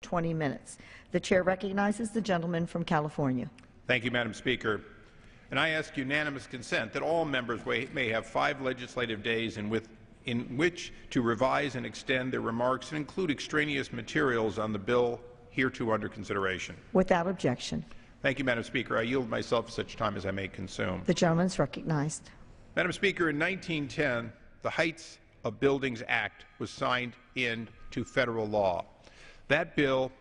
20 minutes. The chair recognizes the gentleman from California. Thank you, Madam Speaker. And I ask unanimous consent that all members may have 5 legislative days in which to revise and extend their remarks and include extraneous materials on the bill hereto under consideration. Without objection. Thank you, Madam Speaker. I yield myself such time as I may consume. The gentleman is recognized. Madam Speaker, in 1910, the Heights of Buildings Act was signed into federal law. That bill,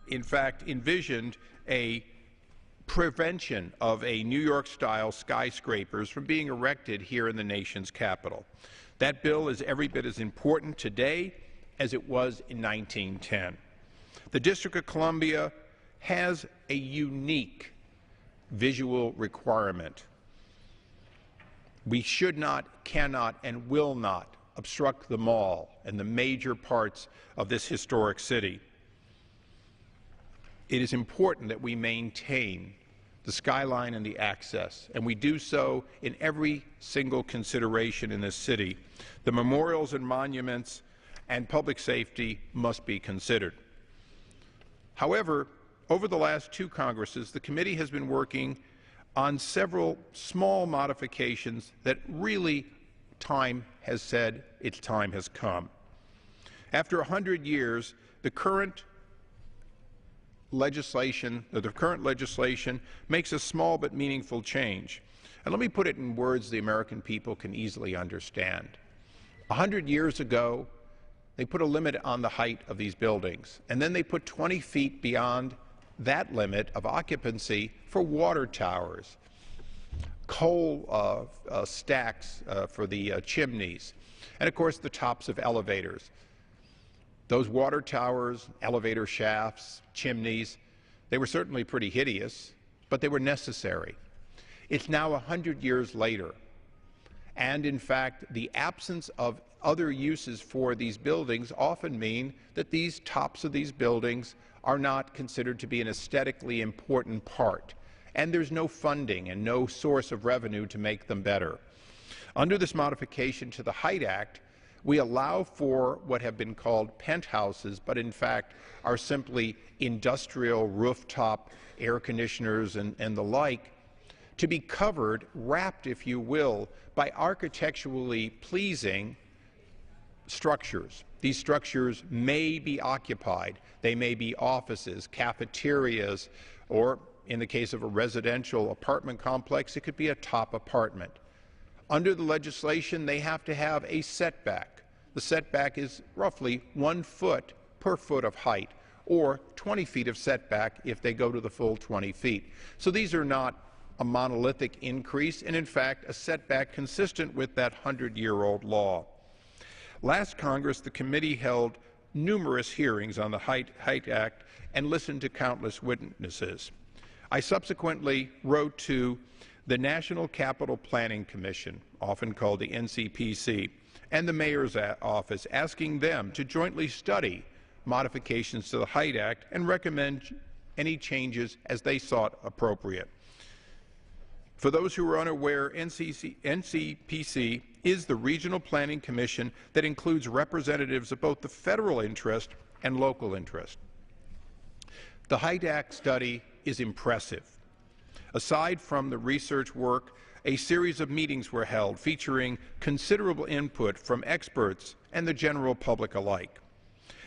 in fact, envisioned a prevention of a New York-style skyscrapers from being erected here in the nation's capital. That bill is every bit as important today as it was in 1910. The District of Columbia has a unique visual requirement. We should not, cannot, and will not obstruct the mall and the major parts of this historic city. It is important that we maintain the skyline and the access, and we do so in every single consideration in this city. The memorials and monuments and public safety must be considered. However, over the last 2 Congresses, the committee has been working on several small modifications that really time has said its time has come. After 100 years, the current legislation makes a small but meaningful change. And let me put it in words the American people can easily understand. 100 years ago, they put a limit on the height of these buildings, and then they put 20 feet beyond that limit of occupancy for water towers, coal stacks for the chimneys, and of course the tops of elevators. Those water towers, elevator shafts, chimneys, they were certainly pretty hideous, but they were necessary. It's now 100 years later, and in fact the absence of other uses for these buildings often mean that these tops of these buildings are not considered to be an aesthetically important part, and there's no funding and no source of revenue to make them better. Under this modification to the Height Act, we allow for what have been called penthouses, but in fact are simply industrial rooftop air conditioners and the like, to be covered, wrapped, if you will, by architecturally pleasing structures. These structures may be occupied. They may be offices, cafeterias, or in the case of a residential apartment complex, it could be a top apartment. Under the legislation, they have to have a setback. The setback is roughly 1 foot per foot of height, or 20 feet of setback if they go to the full 20 feet. So these are not a monolithic increase, and in fact a setback consistent with that 100-year-old law. Last Congress, the committee held numerous hearings on the Height Act and listened to countless witnesses. I subsequently wrote to the National Capital Planning Commission, often called the NCPC, and the Mayor's Office, asking them to jointly study modifications to the Height Act and recommend any changes as they thought appropriate. For those who are unaware, NCPC is the regional planning commission that includes representatives of both the federal interest and local interest. The Height Act study is impressive. Aside from the research work, a series of meetings were held featuring considerable input from experts and the general public alike.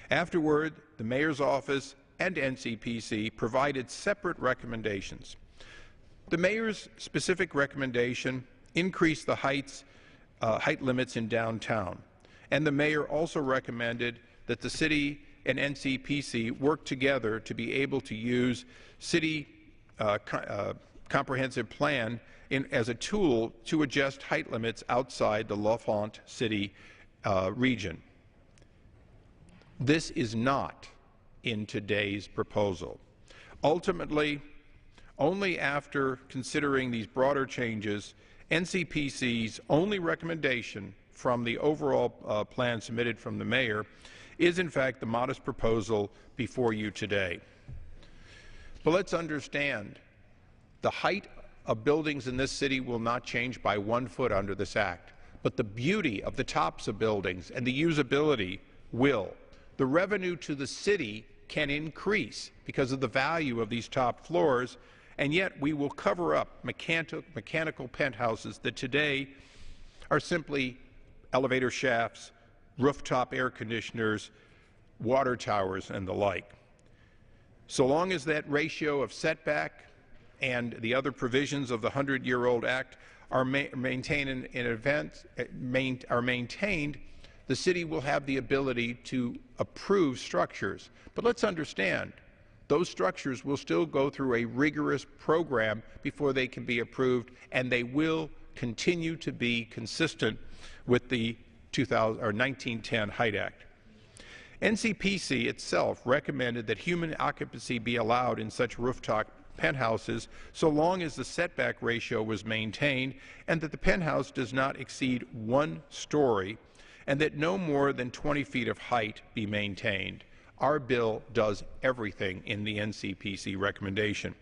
Afterward, the Mayor's Office and NCPC provided separate recommendations. The Mayor's specific recommendation increased the height limits in downtown, and the Mayor also recommended that the City and NCPC work together to be able to use City Comprehensive Plan as a tool to adjust height limits outside the L'Enfant City region. This is not in today's proposal. Ultimately, only after considering these broader changes, NCPC's only recommendation from the overall plan submitted from the Mayor is in fact the modest proposal before you today. But let's understand, the height of buildings in this city will not change by 1 foot under this Act, but the beauty of the tops of buildings and the usability will. the revenue to the city can increase because of the value of these top floors, and yet we will cover up mechanical penthouses that today are simply elevator shafts, rooftop air conditioners, water towers, and the like. So long as that ratio of setback and the other provisions of the 100-year-old Act are maintained, the city will have the ability to approve structures. But let's understand, those structures will still go through a rigorous program before they can be approved, and they will continue to be consistent with the 1910 Height Act. NCPC itself recommended that human occupancy be allowed in such rooftop penthouses so long as the setback ratio was maintained and that the penthouse does not exceed 1 story and that no more than 20 feet of height be maintained. Our bill does everything in the NCPC recommendation.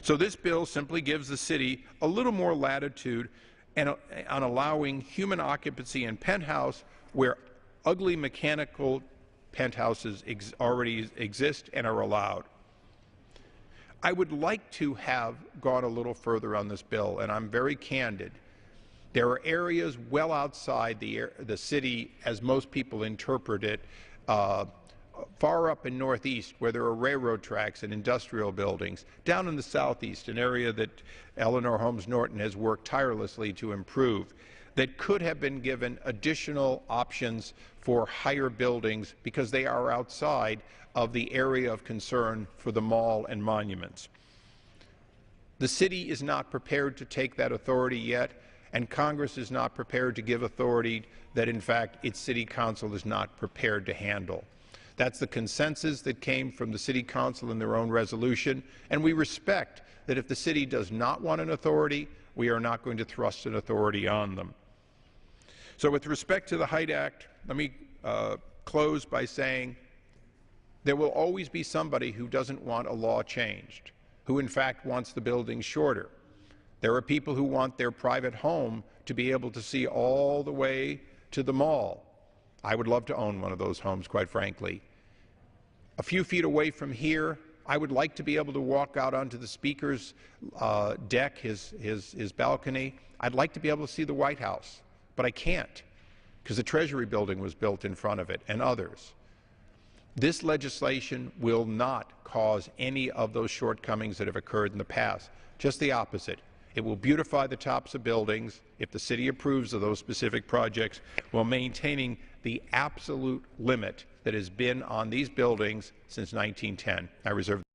So this bill simply gives the city a little more latitude on allowing human occupancy in penthouse where ugly mechanical penthouses already exist and are allowed. I would like to have gone a little further on this bill, and I'm very candid. There are areas well outside the city, as most people interpret it, far up in northeast where there are railroad tracks and industrial buildings, down in the southeast, an area that Eleanor Holmes Norton has worked tirelessly to improve, that could have been given additional options for higher buildings because they are outside of the area of concern for the mall and monuments. The city is not prepared to take that authority yet, and Congress is not prepared to give authority that, in fact, its City Council is not prepared to handle. That's the consensus that came from the City Council in their own resolution, and we respect that if the city does not want an authority, we are not going to thrust an authority on them. So with respect to the Height Act, let me close by saying there will always be somebody who doesn't want a law changed, who in fact wants the building shorter. There are people who want their private home to be able to see all the way to the mall. I would love to own one of those homes, quite frankly. A few feet away from here, I would like to be able to walk out onto the Speaker's deck, his balcony. I'd like to be able to see the White House, but I can't because the Treasury building was built in front of it and others. This legislation will not cause any of those shortcomings that have occurred in the past. Just the opposite. It will beautify the tops of buildings if the city approves of those specific projects while maintaining the absolute limit that has been on these buildings since 1910. I reserve